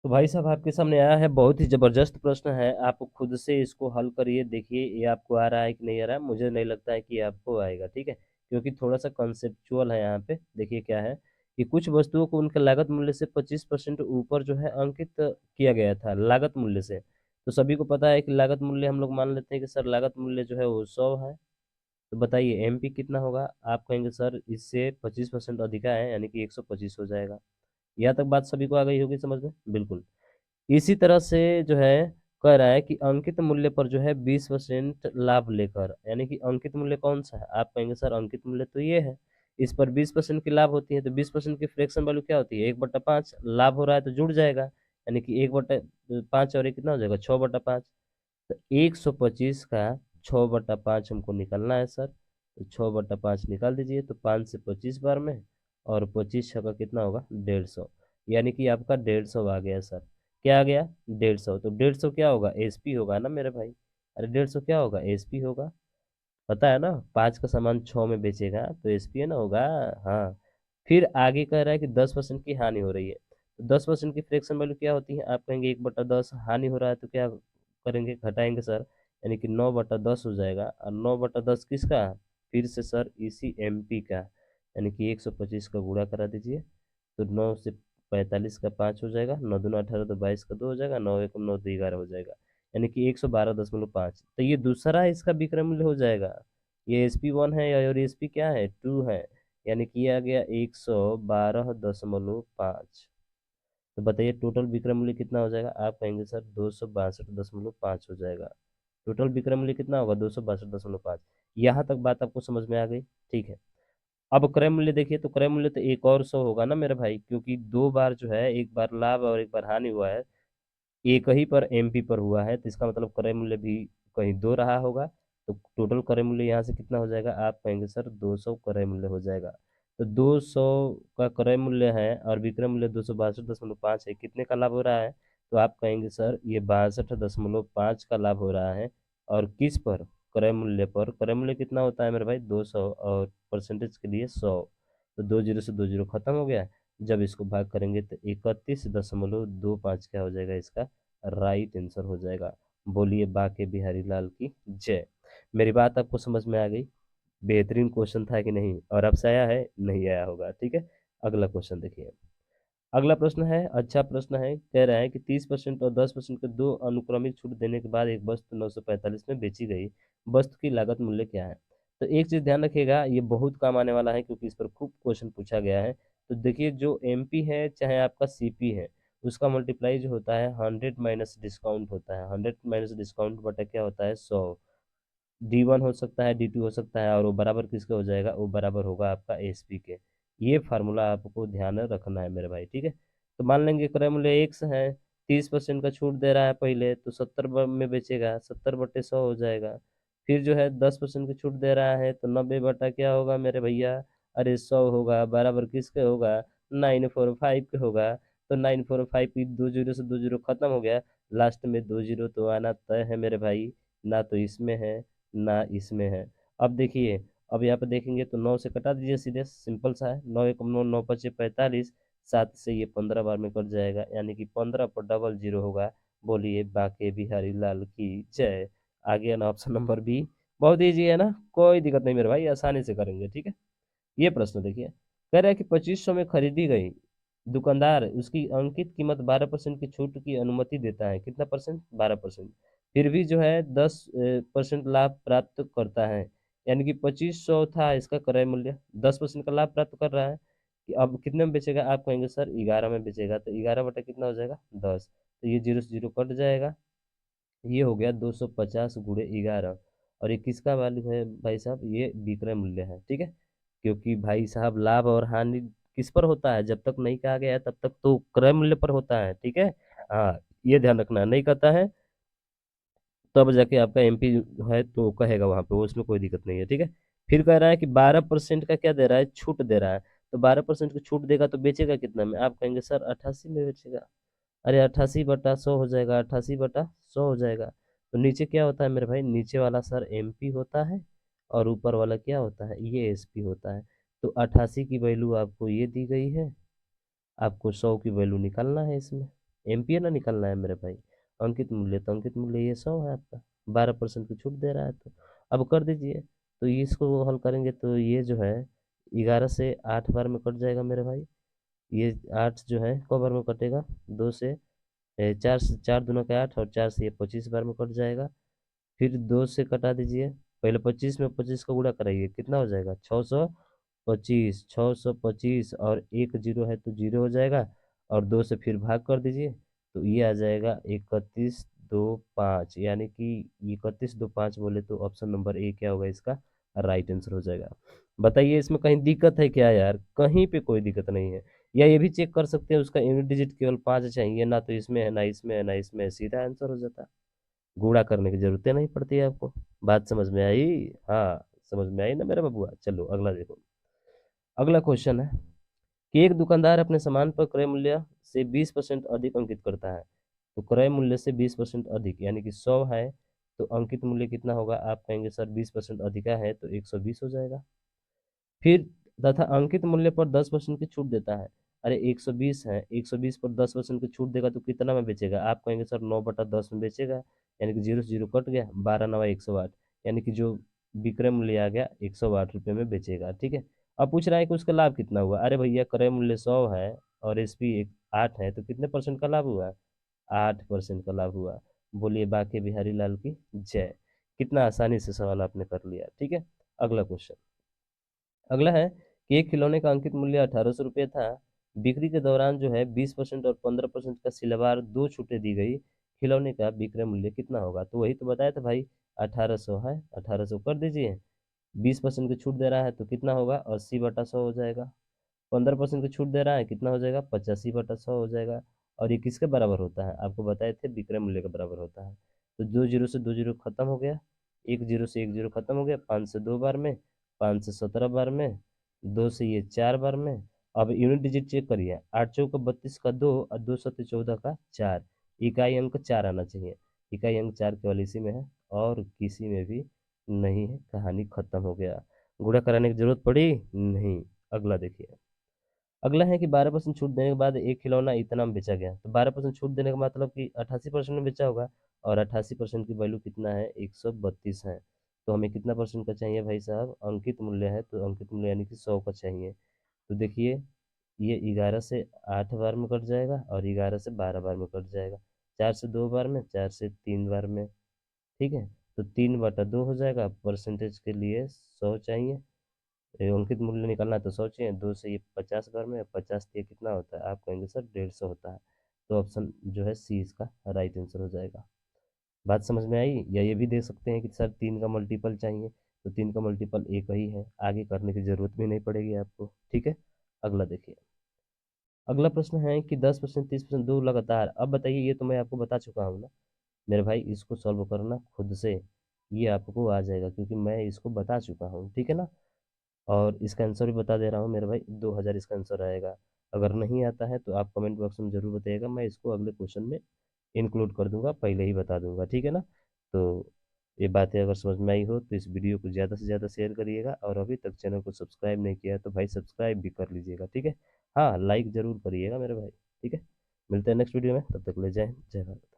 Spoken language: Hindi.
तो भाई साहब आपके सामने आया है, बहुत ही ज़बरदस्त प्रश्न है। आप खुद से इसको हल करिए, देखिए ये आपको आ रहा है कि नहीं आ रहा है। मुझे नहीं लगता है कि ये आपको आएगा, ठीक है, क्योंकि थोड़ा सा कॉन्सेप्चुअल है यहाँ पे। देखिए क्या है कि कुछ वस्तुओं को उनके लागत मूल्य से 25% ऊपर जो है अंकित किया गया था लागत मूल्य से। तो सभी को पता है कि लागत मूल्य हम लोग मान लेते हैं कि सर लागत मूल्य जो है वो 100 है। तो बताइए एमपी कितना होगा। आप कहेंगे सर इससे 25% अधिका है, यानी कि 125 हो जाएगा। यहाँ तक बात सभी को आ गई होगी समझ में, बिल्कुल। इसी तरह से जो है कह रहा है कि अंकित मूल्य पर जो है 20% लाभ लेकर, यानी कि अंकित मूल्य कौन सा है। आप कहेंगे सर अंकित मूल्य तो ये है, इस पर 20% की लाभ होती है। तो 20% की फ्रैक्शन वैल्यू क्या होती है, 1/5। लाभ हो रहा है तो जुड़ जाएगा, यानी कि 1/5 और एक कितना हो जाएगा, 6/5। तो 125 का 6/5 हमको निकालना है सर। तो 6/5 निकाल दीजिए, तो 5 से 25 बार में, और 25 का कितना होगा, 150। यानी कि आपका 150 आ गया सर। क्या आ गया, 150। तो 150 क्या होगा, एसपी होगा ना मेरे भाई। अरे 150 क्या होगा, एसपी होगा। पता है ना, 5 का सामान 6 में बेचेगा तो एसपी ना होगा। हाँ। फिर आगे कह रहा है कि 10% की हानि हो रही है। तो 10% की फ्रैक्शन वैल्यू क्या होती है। आप कहेंगे 1/10 हानि हो रहा है तो क्या करेंगे, घटाएंगे सर, यानी कि 9/10 हो जाएगा। और 9/10 किसका, फिर से सर इसी एमपी का, यानी कि 125 का गुणा करा दीजिए। तो 9 से 45 का 5 हो जाएगा, 9 दूना 18, तो 22 का 2 हो जाएगा, 9 एक 9 2 11 हो जाएगा, यानी कि 112.5। तो ये दूसरा इसका विक्रय मूल्य हो जाएगा। ये SP1 है और SP क्या है, 2 है, यानी कि आ गया 112.5। तो बताइए टोटल विक्रय मूल्य कितना हो जाएगा। आप कहेंगे सर 262.5 हो जाएगा। टोटल विक्रय मूल्य कितना होगा, 262.5। यहाँ तक बात आपको समझ में आ गई, ठीक है। अब क्रय मूल्य देखिए, तो क्रय मूल्य तो एक और 100 होगा ना मेरे भाई, क्योंकि दो बार जो है, एक बार लाभ और एक बार हानि हुआ है, एक ही पर एमपी पर हुआ है, तो इसका मतलब क्रय मूल्य भी कहीं दो रहा होगा। तो टोटल क्रय मूल्य यहाँ से कितना हो जाएगा, आप कहेंगे सर 200 क्रय मूल्य हो जाएगा। तो 200 का क्रय मूल्य है और विक्रय मूल्य 262.5 है, कितने का लाभ हो रहा है। तो आप कहेंगे सर ये 62.5 का लाभ हो रहा है। और किस पर, क्रय मूल्य पर। क्रय मूल्य कितना होता है मेरे भाई, 200, और परसेंटेज के लिए 100। तो 20 से 20 खत्म हो गया। जब इसको भाग करेंगे तो 31.25 क्या हो जाएगा, इसका राइट आंसर हो जाएगा। बोलिए बाके बिहारी लाल की जय। मेरी बात आपको समझ में आ गई। बेहतरीन क्वेश्चन था कि नहीं, और आपसे आया है, नहीं आया होगा, ठीक है। अगला क्वेश्चन देखिए। अगला प्रश्न है, अच्छा प्रश्न है, कह रहा है कि 30% और 10% के दो अनुक्रमिक छूट देने के बाद एक वस्तु 945 में बेची गई, वस्तु की लागत मूल्य क्या है। तो एक चीज ध्यान रखिएगा, ये बहुत काम आने वाला है, क्योंकि इस पर खूब क्वेश्चन पूछा गया है। तो देखिए जो एमपी है चाहे आपका सीपी है, उसका मल्टीप्लाई जो होता है 100 माइनस डिस्काउंट होता है। 100 माइनस डिस्काउंट बटा क्या होता है, 100। D1 हो सकता है, D2 हो सकता है, और वो बराबर किसके हो जाएगा, वो बराबर होगा आपका एसपी के। ये फार्मूला आपको ध्यान रखना है मेरे भाई, ठीक है। तो मान लेंगे क्रय मूल्य एक से है, 30% का छूट दे रहा है पहले, तो 70 में बेचेगा, 70/100 हो जाएगा। फिर जो है 10% की छूट दे रहा है, तो 90 बटा क्या होगा मेरे भैया, अरे 100 होगा, बराबर किसके होगा, 945 के होगा। तो 945 की 2 जीरो से 2 जीरो खत्म हो गया, लास्ट में 2 जीरो तो आना तय है मेरे भाई, ना तो इसमें है ना इसमें है। अब देखिए, अब यहाँ पे देखेंगे तो 9 से कटा दीजिए सीधे, सिंपल सा है, 9 1 9, 9 5 45, 7 से ये 15 बार में कट जाएगा, यानी कि 15 पर डबल जीरो होगा। बोलिए बाके बिहारी लाल की जय। आ गया ना ऑप्शन नंबर बी। बहुत ईजी है ना, कोई दिक्कत नहीं मेरे भाई, आसानी से करेंगे, ठीक है। ये प्रश्न देखिए, कह रहा है कि 2500 में खरीदी गई, दुकानदार उसकी अंकित कीमत 12% की छूट की अनुमति देता है, कितना परसेंट, 12%। फिर भी जो है 10% लाभ प्राप्त करता है, यानी कि 2500 था इसका क्रय मूल्य, 10% का लाभ प्राप्त कर रहा है। कि अब कितने में बेचेगा, आप कहेंगे सर 11 में बेचेगा, तो 11 बटा कितना हो जाएगा, 10। तो ये जीरो से जीरो कट जाएगा, ये हो गया 250 × 11। और ये किसका वैल्यू है भाई साहब, ये विक्रय मूल्य है, ठीक है। क्योंकि भाई साहब लाभ और हानि किस पर होता है, जब तक नहीं कहा गया है तब तक तो क्रय मूल्य पर होता है, ठीक है। हाँ, ये ध्यान रखना, नहीं कहता है तब जाके आपका एमपी है तो कहेगा वहां पे, वो उसमें कोई दिक्कत नहीं है, ठीक है। फिर कह रहा है कि 12% का क्या दे रहा है, छूट दे रहा है। तो 12% की छूट देगा तो बेचेगा कितना में, आप कहेंगे सर 88 में बेचेगा। अरे 88/100 हो जाएगा, 88/100 हो जाएगा। तो नीचे क्या होता है मेरे भाई, नीचे वाला सर एमपी होता है, और ऊपर वाला क्या होता है, ये एसपी होता है। तो 88 की वैल्यू आपको ये दी गई है, आपको 100 की वैल्यू निकालना है इसमें। एम्पियर ना निकालना है मेरे भाई। अंकित मूल्य, तो अंकित मूल्य ये 100 है आपका, 12% की छूट दे रहा है, तो अब कर दीजिए। तो इसको हल करेंगे तो ये जो है 11 से 8 बार में कट जाएगा मेरे भाई। ये 8 जो है कब बार में कटेगा, 2 से 4 से, 4 दूना का 8, और 4 से ये 25 बार में कट जाएगा। फिर 2 से कटा दीजिए, पहले 25 में 25 का गुणा कराइए, कितना हो जाएगा 625, 625, और एक जीरो है तो जीरो हो जाएगा, और 2 से फिर भाग कर दीजिए, तो ये आ जाएगा 3125, यानी कि 3125 बोले तो ऑप्शन नंबर ए क्या होगा इसका राइट आंसर हो जाएगा। बताइए इसमें कहीं दिक्कत है क्या यार, कहीं पे कोई दिक्कत नहीं है। या ये भी चेक कर सकते हैं उसका यूनिट डिजिट केवल 5 चाहिए, ना तो इसमें है ना इसमें है ना इसमें है, सीधा आंसर हो जाता है। गुणा करने की जरूरत नहीं पड़ती है आपको। बात समझ में आई? हाँ, समझ में आई ना मेरा बबुआ। चलो अगला देखो। अगला क्वेश्चन है कि एक दुकानदार अपने सामान पर क्रय मूल्य से 20% अधिक अंकित करता है। तो क्रय मूल्य से 20% अधिक यानी कि 100 है, तो अंकित मूल्य कितना होगा? आप कहेंगे सर 20% अधिका है तो 120 हो जाएगा। फिर तथा अंकित मूल्य पर 10% की छूट देता है। अरे 120 है, 120 पर 10% की छूट देगा तो कितना में बेचेगा? आप कहेंगे सर 9/10 में बेचेगा, यानी कि जीरो से जीरो कट गया, 12×9 = 108, यानी कि जो विक्रय मूल्य आ गया 108 रुपये में बेचेगा। ठीक है। अब पूछ रहा है कि उसका लाभ कितना हुआ। अरे भैया क्रय मूल्य 100 है और एसपी 8 है, तो कितने परसेंट का लाभ हुआ? 8% का लाभ हुआ। बोलिए बाके बिहारी लाल की जय। कितना आसानी से सवाल आपने कर लिया। ठीक है। अगला क्वेश्चन। अगला है कि एक खिलौने का अंकित मूल्य 1800 रुपये था। बिक्री के दौरान जो है 20% और 15% का सिलवार दो छूटें दी गई, खिलौने का विक्रय मूल्य कितना होगा? तो वही तो बताया था भाई, 1800 है, 1800 कर दीजिए। 20% की छूट दे रहा है तो कितना होगा? 80/100 हो जाएगा। 15% की छूट दे रहा है, कितना हो जाएगा? 85/100 हो जाएगा। और ये किसके बराबर होता है? आपको बताए थे विक्रय मूल्य के बराबर होता है। तो दो जीरो से दो जीरो खत्म हो गया, एक जीरो से एक जीरो खत्म हो गया, 5 से 2 बार में, 5 से 17 बार में, 2 से ये 4 बार में। अब यूनिट डिजिट चेक करिए, 8×4 = 32 का 2 और 2×7 = 14 का 4। इकाई अंक 4 आना चाहिए। इकाई अंक 4 केवल इसी में है और किसी में भी नहीं है। कहानी खत्म हो गया। गुणा कराने की जरूरत पड़ी नहीं। अगला देखिए। अगला है कि 12% छूट देने के बाद एक खिलौना इतना में बेचा गया। तो 12% छूट देने का मतलब कि 88% में बेचा होगा, और 88% की वैल्यू कितना है? 132 है। तो हमें कितना परसेंट का चाहिए भाई साहब? अंकित मूल्य है तो अंकित मूल्य यानी कि 100 का चाहिए। तो देखिए ये 11 से 8 बार में कट जाएगा और 11 से 12 बार में कट जाएगा, 4 से 2 बार में, 4 से 3 बार में। ठीक है। तो 3/2 हो जाएगा। परसेंटेज के लिए 100 चाहिए, ये अंकित मूल्य निकालना है तो सोचिए, 2 से ये 50 बार में, 50 ये कितना होता है? आप कहेंगे सर 150 होता है। तो ऑप्शन जो है सी इसका राइट आंसर हो जाएगा। बात समझ में आई? या ये भी दे सकते हैं कि सर 3 का मल्टीपल चाहिए, तो 3 का मल्टीपल एक ही है, आगे करने की जरूरत भी नहीं पड़ेगी आपको। ठीक है। अगला देखिए। अगला प्रश्न है कि 10%, 30% दो लगातार। अब बताइए, ये तो मैं आपको बता चुका हूँ ना मेरे भाई, इसको सॉल्व करना खुद से, ये आपको आ जाएगा क्योंकि मैं इसको बता चुका हूँ। ठीक है ना। और इसका आंसर भी बता दे रहा हूँ मेरे भाई, 2000 इसका आंसर आएगा। अगर नहीं आता है तो आप कमेंट बॉक्स में जरूर बताइएगा, मैं इसको अगले क्वेश्चन में इंक्लूड कर दूंगा, पहले ही बता दूंगा। ठीक है ना। तो ये बातें अगर समझ में आई हो तो इस वीडियो को ज़्यादा से ज़्यादा शेयर करिएगा, और अभी तक चैनल को सब्सक्राइब नहीं किया है तो भाई सब्सक्राइब भी कर लीजिएगा। ठीक है। हाँ, लाइक ज़रूर करिएगा मेरे भाई। ठीक है। मिलते हैं नेक्स्ट वीडियो में, तब तक ले जय हिंद, जय भारत।